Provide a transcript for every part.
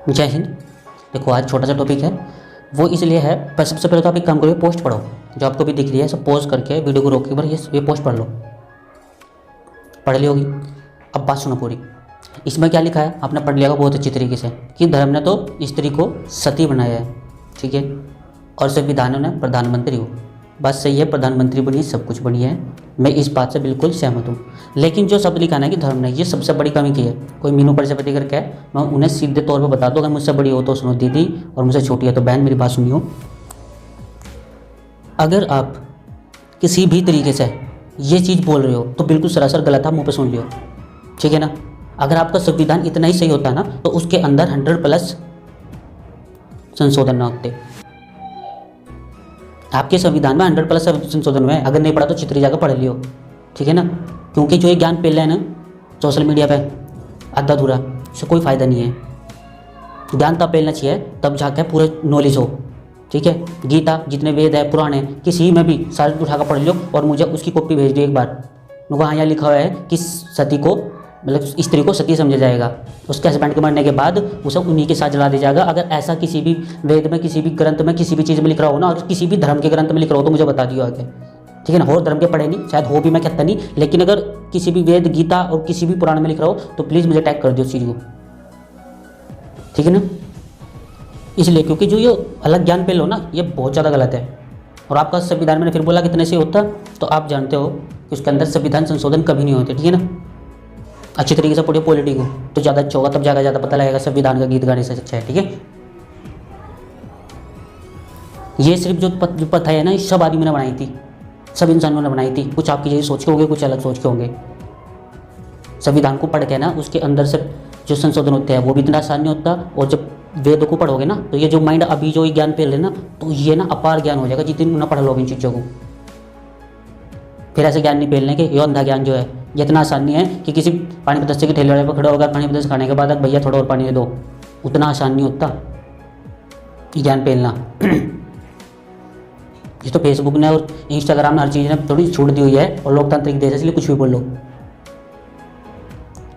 जय हिंद। देखो आज छोटा सा टॉपिक है, वो इसलिए है पर सबसे पहले तो आप एक काम करो, पोस्ट पढ़ो जो आपको भी दिख रही है, सब पॉज करके वीडियो को रोक के ये पोस्ट पढ़ लो। पढ़ ली होगी। अब बात सुनो पूरी। इसमें क्या लिखा है आपने पढ़ लिया होगा बहुत अच्छी तरीके से कि धर्म ने तो स्त्री को सती बनाया है, ठीक है, और संविधान ने प्रधानमंत्री हो। बात सही है, प्रधानमंत्री बनी, सब कुछ बनी है, मैं इस बात से बिल्कुल सहमत हूँ। लेकिन जो शब्द लिखा है कि धर्म ने, ये सबसे बड़ी कमी की है। कोई मीनू प्रजापति करके है, मैं उन्हें सीधे तौर पर बता दूँ, अगर मुझसे बड़ी हो तो सुनो दीदी, और मुझसे छोटी है तो बहन, मेरी बात सुनियो। अगर आप किसी भी तरीके से ये चीज़ बोल रहे हो तो बिल्कुल सरासर गलत है, मुँह पे सुन लियो, ठीक है ना। अगर आपका संविधान इतना ही सही होता ना तो उसके अंदर 100+ संशोधन ना होते। आपके संविधान में 100+ संशोधन हुए हैं, अगर नहीं पढ़ा तो चित्री जाकर पढ़ लियो, ठीक है ना। क्योंकि जो ये ज्ञान फैल रहा है ना सोशल मीडिया पे आधा अधूरा, इससे कोई फ़ायदा नहीं है। ज्ञान तब फैलना चाहिए तब जाकर पूरा नॉलेज हो, ठीक है। गीता जितने वेद है पुराने किसी में भी सारे उठाकर पढ़ लो और मुझे उसकी कॉपी भेज दियो एक बार। वहाँ यहाँ लिखा हुआ है कि सती को मतलब स्त्री को सती समझा जाएगा, उसके हस्बैंड के मरने के बाद उसे उन्हीं के साथ जला दिया जाएगा। अगर ऐसा किसी भी वेद में, किसी भी ग्रंथ में, किसी भी चीज़ में लिख रहा हो ना, और किसी भी धर्म के ग्रंथ में लिख रहा हो तो मुझे बता दियो आगे, ठीक है ना। और धर्म के पढ़े नहीं, शायद हो भी, मैं कहता नहीं, लेकिन अगर किसी भी वेद, गीता और किसी भी पुराण में लिख रहा हो तो प्लीज़ मुझे टैग कर दियो उस चीज़ को, ठीक है ना। इसलिए क्योंकि जो ये अलग ज्ञान पे लो ना, ये बहुत ज़्यादा गलत है। और आपका संविधान मैंने फिर बोला कितने से होता, तो आप जानते हो कि उसके अंदर संविधान संशोधन कभी नहीं होते, ठीक है ना। अच्छी तरीके से पढ़िए पॉलिटी को तो ज़्यादा अच्छा होगा, तब जाकर ज़्यादा पता लगेगा संविधान का गीत गाने से अच्छा है, ठीक है। ये सिर्फ जो प्रथा है ना, सब आदमी ने बनाई थी, सब इंसानों ने बनाई थी। कुछ आपकी जैसे सोच के होंगे, कुछ अलग सोच के होंगे। संविधान को पढ़ के ना उसके अंदर से जो संशोधन होते हैं वो भी इतना आसान नहीं होता। और जब वेदों को पढ़ोगे ना तो ये जो माइंड अभी जो ज्ञान फैल रहे ना, तो ये ना अपार ज्ञान हो जाएगा जितने ना पढ़ लोगे इन चीज़ों को। फिर ऐसे ज्ञान नहीं फैलने के, ये अंधा ज्ञान जो है ये इतना आसान नहीं है कि किसी पानी पतस्से के ठेले वाले पर खड़ा होगा, पानी पतस्से खाने के बाद भैया थोड़ा और पानी दे दो, उतना आसान नहीं होता ज्ञान फैलना। ये तो फेसबुक ने और इंस्टाग्राम ने हर चीज़ ने थोड़ी छूट दी हुई है, और लोकतांत्रिक देश है इसलिए कुछ भी बोल लो।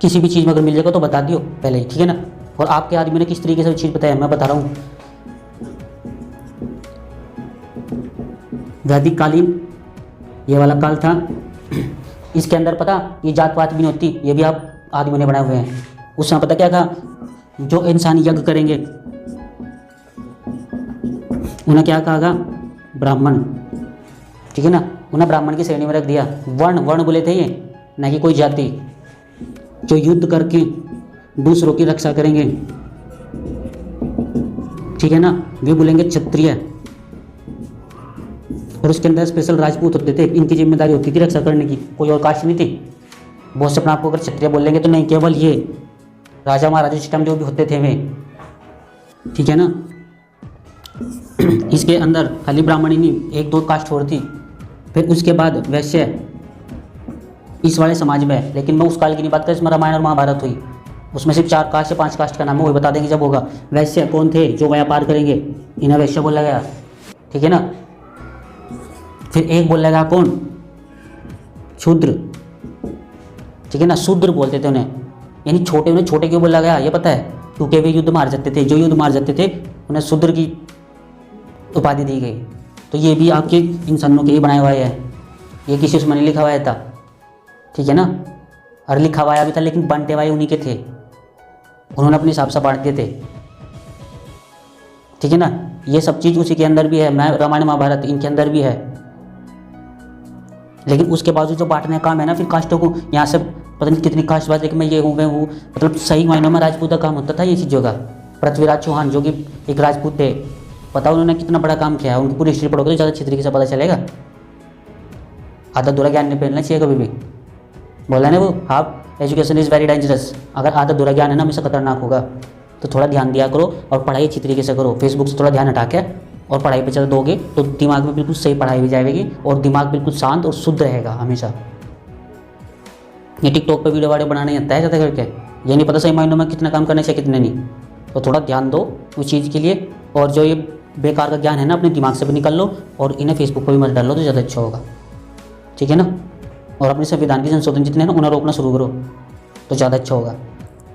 किसी भी चीज़ में अगर मिल जाएगा तो बता दियो पहले ही, ठीक है ना। और आपके आदमी ने किस तरीके से चीज़ बताया मैं बता रहा हूँ। वैदिक कालीन ये वाला काल था, इसके अंदर पता ये जात पात भी नहीं होती, ये भी आप आदमियों ने बनाए हुए हैं। उस समय पता क्या था, जो इंसान यज्ञ करेंगे उन्हें क्या कहा, ब्राह्मण, ठीक है ना। उन्हें ब्राह्मण की श्रेणी में रख दिया। वर्ण वर्ण बोले थे ये, ना कि कोई जाति। जो युद्ध करके दूसरों की रक्षा करेंगे, ठीक है ना, वे बोलेंगे क्षत्रिय। और उसके अंदर स्पेशल राजपूत होते थे, इनकी जिम्मेदारी होती थी रक्षा करने की, कोई और कास्ट नहीं थी। बहुत से अपने आपको अगर क्षत्रिय बोल लेंगे तो नहीं, केवल ये राजा महाराजा सिस्टम जो भी होते थे वे, ठीक है ना। इसके अंदर खाली ब्राह्मण ही नहीं, 1-2 कास्ट और थी। फिर उसके बाद वैश्य इस वाले समाज में है, लेकिन मैं उस काल की नहीं बात कर, इसमें रामायण और महाभारत हुई, उसमें सिर्फ 4 कास्ट या 5 कास्ट का नाम है, वही बता देंगे जब होगा। वैश्य कौन थे, जो व्यापार करेंगे, इन्हें वैश्य बोला गया, ठीक है ना। फिर एक बोला गया कौन, शूद्र, ठीक है ना, शूद्र बोलते थे उन्हें, यानी छोटे। उन्हें छोटे क्यों बोला गया ये पता है, क्योंकि वे युद्ध मार जाते थे, जो युद्ध मार जाते थे उन्हें शूद्र की उपाधि दी गई। तो ये भी आपके इंसानों के ही बनाए हुए हैं, ये किसी उसमें नहीं लिखा हुआ था, ठीक है ना। और लिखा हुआ भी था लेकिन बांटे हुए उन्हीं के थे, उन्होंने अपने हिसाब से बांट दिए थे, ठीक है ना। ये सब चीज़ उसी के अंदर भी है, रामायण महाभारत इनके अंदर भी है। लेकिन उसके बावजूद जो बांटने का काम है ना, फिर कास्टों को यहाँ से पता नहीं कितनी कास्ट बात है कि मैं ये हूँ मैं हूँ, मतलब सही मायनों में राजपूत का काम होता था ये चीज़ों का। पृथ्वीराज चौहान जो कि एक राजपूत थे, पता उन्होंने कितना बड़ा काम किया है, उनकी पूरी हिस्ट्री पढ़ोगे तो ज़्यादा अच्छी तरीके से पता चलेगा। आधा अधूरा ज्ञान नहीं फैलना चाहिए कभी भी, बोला ना वो, half education is very dangerous. अगर आधा अधूरा ज्ञान है ना हमेशा खतरनाक होगा, तो थोड़ा ध्यान दिया करो और पढ़ाई अच्छी तरीके से करो। फेसबुक से थोड़ा ध्यान हटा के और पढ़ाई पे चल दोगे तो दिमाग में बिल्कुल सही पढ़ाई भी जाएगी और दिमाग बिल्कुल शांत और शुद्ध रहेगा हमेशा। ये टिकटॉक पे वीडियो वाडियो बनाने आता है ज़्यादा करके, ये नहीं पता सही मायनों में कितना काम करना चाहिए कितने नहीं। तो थोड़ा ध्यान दो उस चीज़ के लिए, और जो ये बेकार का ज्ञान है ना अपने दिमाग से भी निकाल लो और इन्हें फेसबुक पर भी मत डालो तो ज़्यादा अच्छा होगा, ठीक है ना। और अपने संविधान के संशोधन जितने हैं ना उन्हें रोकना शुरू करो तो ज़्यादा अच्छा होगा।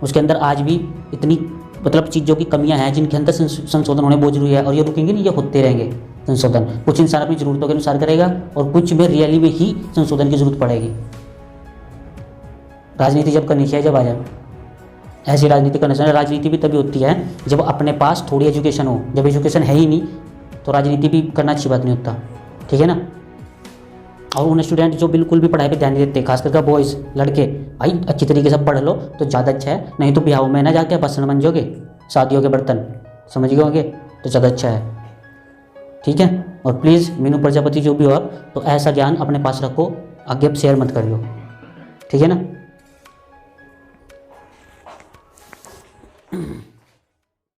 उसके अंदर आज भी इतनी मतलब चीज़ों की कमियां हैं जिनके अंदर संशोधन होने बहुत जरूरी है, और ये रुकेंगे नहीं, ये होते रहेंगे संशोधन। कुछ इंसान अपनी ज़रूरतों के अनुसार करेगा और कुछ में रियली में ही संशोधन की जरूरत पड़ेगी। राजनीति जब करनी चाहिए जब आ जाए, ऐसी राजनीति करना चाहिए। राजनीति भी तभी होती है जब अपने पास थोड़ी एजुकेशन हो। जब एजुकेशन है ही नहीं तो राजनीति भी करना अच्छी बात नहीं होता, ठीक है ना। और उन स्टूडेंट जो बिल्कुल भी पढ़ाई पे ध्यान नहीं देते, खास करके बॉयज़, लड़के, भाई अच्छी तरीके से पढ़ लो तो ज़्यादा अच्छा है, नहीं तो ब्याह में ना जाके बर्तन बन जाओगे, शादियों के बर्तन, समझ गए होंगे, तो ज़्यादा अच्छा है, ठीक है। और प्लीज़ मीनू प्रजापति जो भी हो आप, तो ऐसा ज्ञान अपने पास रखो, आगे शेयर मत करियो, ठीक है ना।